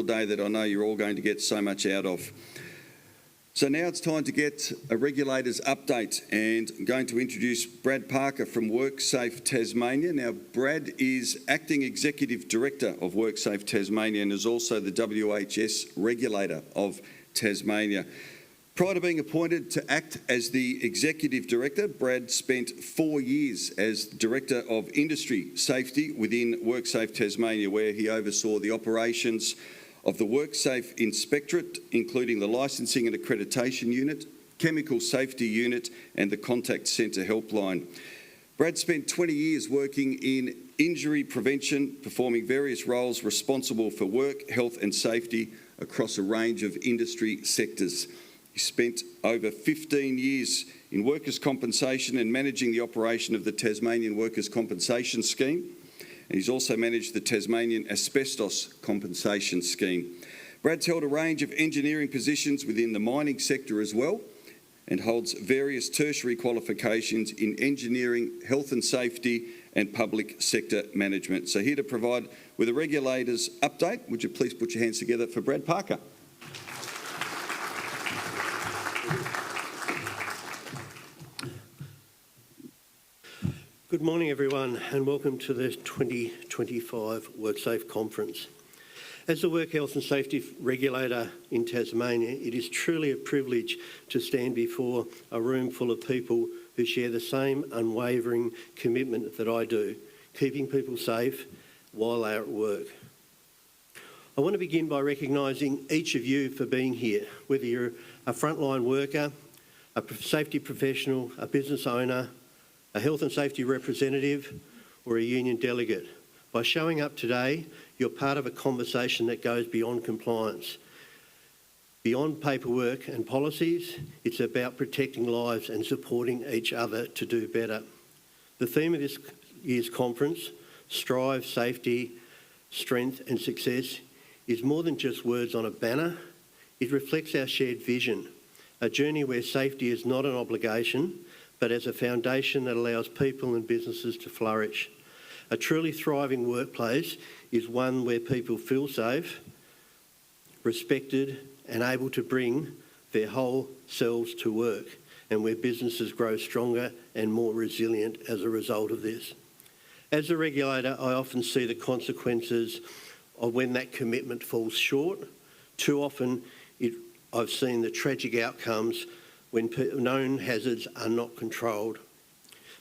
day that I know you're all going to get so much out of. So now it's time to get a regulator's update, and I'm going to introduce Brad Parker from WorkSafe Tasmania. Now, Brad is Acting Executive Director of WorkSafe Tasmania and is also the WHS Regulator of Tasmania. Prior to being appointed to act as the Executive Director, Brad spent 4 years as Director of Industry Safety within WorkSafe Tasmania, where he oversaw the operations of the WorkSafe Inspectorate, including the Licensing and Accreditation Unit, Chemical Safety Unit and the Contact Centre Helpline. Brad spent 20 years working in injury prevention, performing various roles responsible for work, health and safety across a range of industry sectors. He spent over 15 years in workers' compensation and managing the operation of the Tasmanian Workers Compensation Scheme. And he's also managed the Tasmanian Asbestos Compensation Scheme. Brad's held a range of engineering positions within the mining sector as well, and holds various tertiary qualifications in engineering, health and safety and public sector management. So here to provide with a regulator's update, would you please put your hands together for Brad Parker. Good morning everyone, and welcome to the 2025 WorkSafe Conference. As the Work Health and Safety Regulator in Tasmania, it is truly a privilege to stand before a room full of people who share the same unwavering commitment that I do, keeping people safe while they're at work. I want to begin by recognising each of you for being here, whether you're a frontline worker, a safety professional, a business owner, a health and safety representative or a union delegate. By showing up today, you're part of a conversation that goes beyond compliance. Beyond paperwork and policies, it's about protecting lives and supporting each other to do better. The theme of this year's conference, Strive, Safety, Strength and Success, is more than just words on a banner. It reflects our shared vision, a journey where safety is not an obligation, but as a foundation that allows people and businesses to flourish. A truly thriving workplace is one where people feel safe, respected and able to bring their whole selves to work, and where businesses grow stronger and more resilient as a result of this. As a regulator, I often see the consequences of when that commitment falls short. Too often I've seen the tragic outcomes when known hazards are not controlled.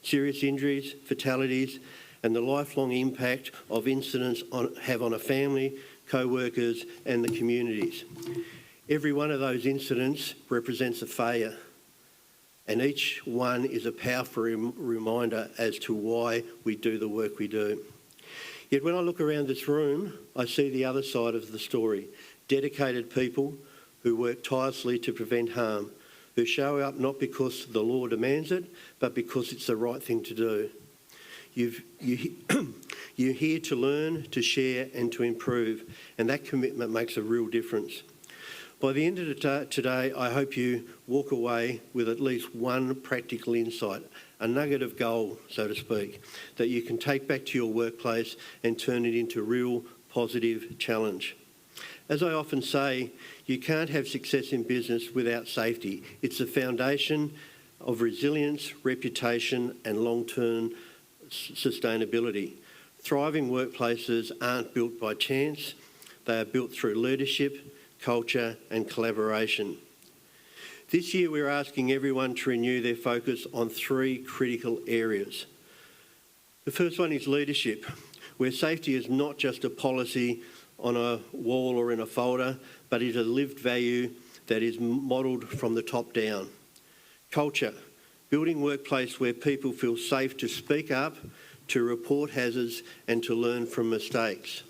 Serious injuries, fatalities, and the lifelong impact of incidents have on a family, co-workers and the communities. Every one of those incidents represents a failure, and each one is a powerful reminder as to why we do the work we do. Yet when I look around this room, I see the other side of the story. Dedicated people who work tirelessly to prevent harm, who show up not because the law demands it, but because it's the right thing to do. You're here to learn, to share and to improve, and that commitment makes a real difference. By the end of today, I hope you walk away with at least one practical insight, a nugget of gold, so to speak, that you can take back to your workplace and turn it into real positive challenge. As I often say, you can't have success in business without safety. It's the foundation of resilience, reputation and long-term sustainability. Thriving workplaces aren't built by chance. They are built through leadership, culture and collaboration. This year we're asking everyone to renew their focus on 3 critical areas. The first one is leadership, where safety is not just a policy on a wall or in a folder, but is a lived value that is modelled from the top down. Culture, building workplace where people feel safe to speak up, to report hazards and to learn from mistakes.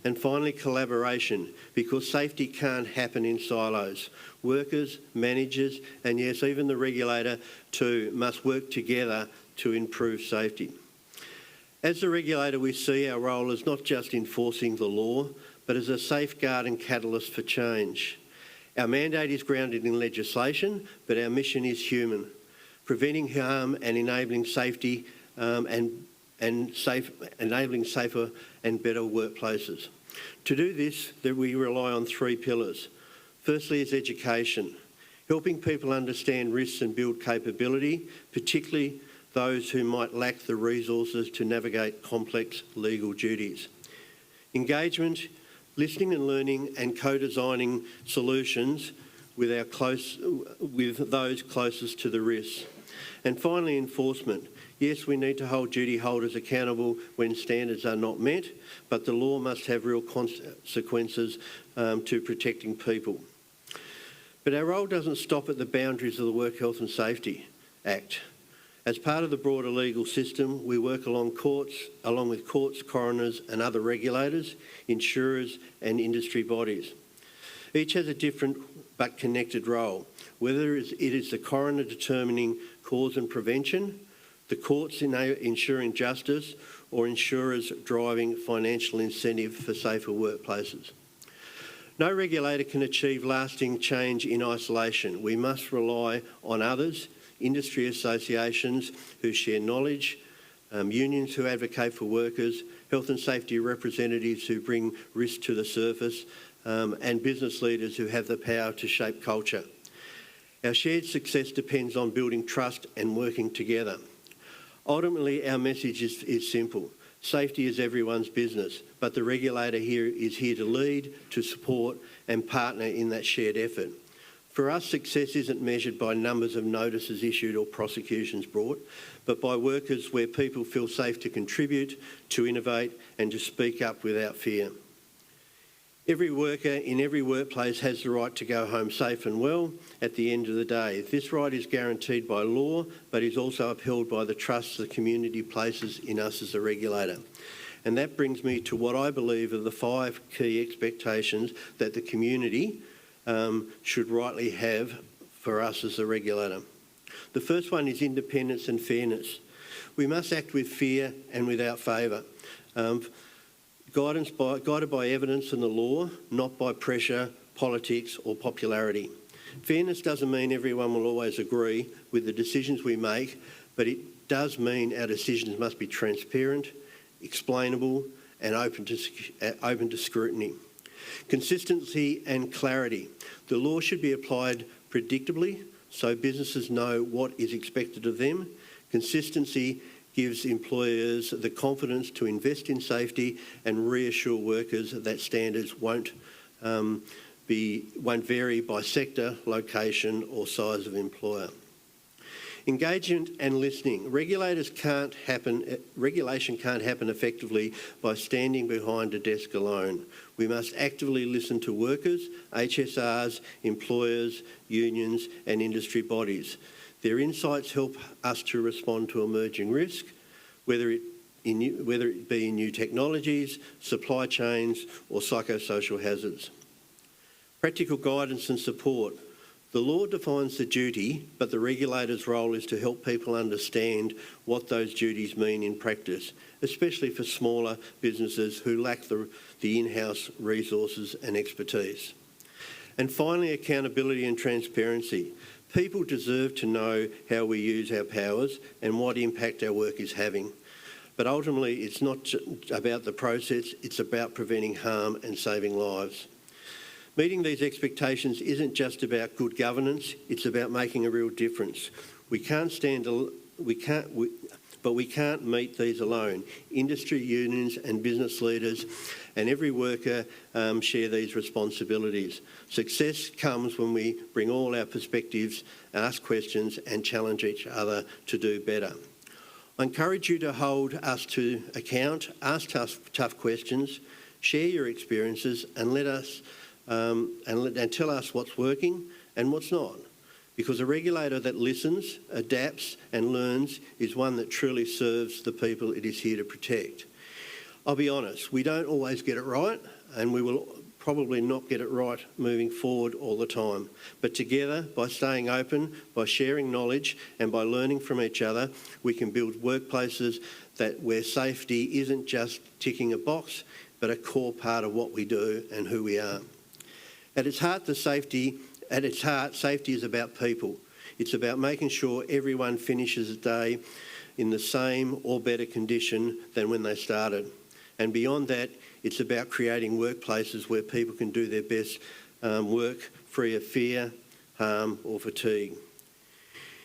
And finally, collaboration, because safety can't happen in silos. Workers, managers and yes, even the regulator too must work together to improve safety. As the regulator, we see our role as not just enforcing the law, but as a safeguard and catalyst for change. Our mandate is grounded in legislation, but our mission is human, preventing harm and enabling safety enabling safer and better workplaces. To do this, that we rely on three pillars. Firstly is education, helping people understand risks and build capability, particularly those who might lack the resources to navigate complex legal duties. Engagement, listening and learning and co-designing solutions with those closest to the risks. And finally, enforcement. Yes, we need to hold duty holders accountable when standards are not met, but the law must have real consequences to protecting people. But our role doesn't stop at the boundaries of the Work Health and Safety Act. As part of the broader legal system, we work along with courts, coroners and other regulators, insurers and industry bodies. Each has a different but connected role, whether it is the coroner determining cause and prevention, the courts ensuring justice, or insurers driving financial incentive for safer workplaces. No regulator can achieve lasting change in isolation. We must rely on others, industry associations who share knowledge, unions who advocate for workers, health and safety representatives who bring risk to the surface, and business leaders who have the power to shape culture. Our shared success depends on building trust and working together. Ultimately, our message is simple. Safety is everyone's business, but the regulator is here to lead, to support and partner in that shared effort. For us, success isn't measured by numbers of notices issued or prosecutions brought, but by workers where people feel safe to contribute, to innovate and to speak up without fear. Every worker in every workplace has the right to go home safe and well at the end of the day. This right is guaranteed by law, but is also upheld by the trust the community places in us as a regulator. And that brings me to what I believe are the 5 key expectations that the community should rightly have for us as a regulator. The first one is independence and fairness. We must act with fear and without favour. Guided by evidence and the law, not by pressure, politics or popularity. Fairness doesn't mean everyone will always agree with the decisions we make, but it does mean our decisions must be transparent, explainable and open to scrutiny. Consistency and clarity. The law should be applied predictably so businesses know what is expected of them. Consistency gives employers the confidence to invest in safety and reassure workers that standards won't vary by sector, location or size of employer. Engagement and listening. Regulation can't happen effectively by standing behind a desk alone. We must actively listen to workers, HSRs, employers, unions and industry bodies. Their insights help us to respond to emerging risk, whether it be in new technologies, supply chains or psychosocial hazards. Practical guidance and support. The law defines the duty, but the regulator's role is to help people understand what those duties mean in practice, especially for smaller businesses who lack the in-house resources and expertise. And finally, accountability and transparency. People deserve to know how we use our powers and what impact our work is having. But ultimately, it's not about the process, it's about preventing harm and saving lives. Meeting these expectations isn't just about good governance, it's about making a real difference. We can't meet these alone. Industry unions and business leaders and every worker share these responsibilities. Success comes when we bring all our perspectives, ask questions and challenge each other to do better. I encourage you to hold us to account, ask tough questions, share your experiences and tell us what's working and what's not. Because a regulator that listens, adapts and learns is one that truly serves the people it is here to protect. I'll be honest, we don't always get it right and we will probably not get it right moving forward all the time. But together, by staying open, by sharing knowledge and by learning from each other, we can build workplaces where safety isn't just ticking a box, but a core part of what we do and who we are. At its heart, safety is about people. It's about making sure everyone finishes the day in the same or better condition than when they started. And beyond that, it's about creating workplaces where people can do their best work free of fear, harm or fatigue.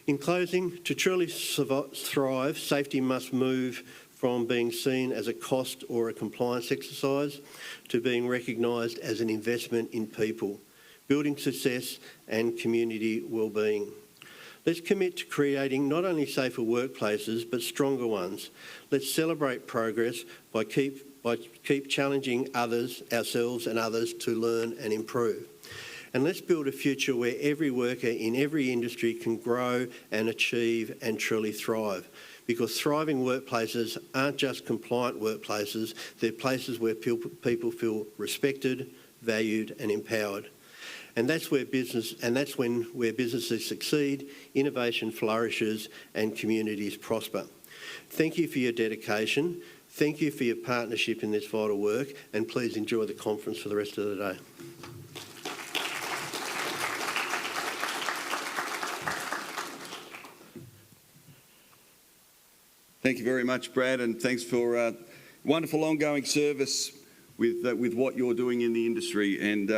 In closing, to truly thrive, safety must move from being seen as a cost or a compliance exercise to being recognised as an investment in people, building success and community wellbeing. Let's commit to creating not only safer workplaces but stronger ones. Let's celebrate progress by keep challenging others, ourselves and others to learn and improve. And let's build a future where every worker in every industry can grow and achieve and truly thrive. Because thriving workplaces aren't just compliant workplaces, they're places where people feel respected, valued and empowered. And that's when businesses succeed, innovation flourishes and communities prosper. Thank you for your dedication. Thank you for your partnership in this vital work, and please enjoy the conference for the rest of the day. Thank you very much, Brad, and thanks for wonderful ongoing service with what you're doing in the industry. And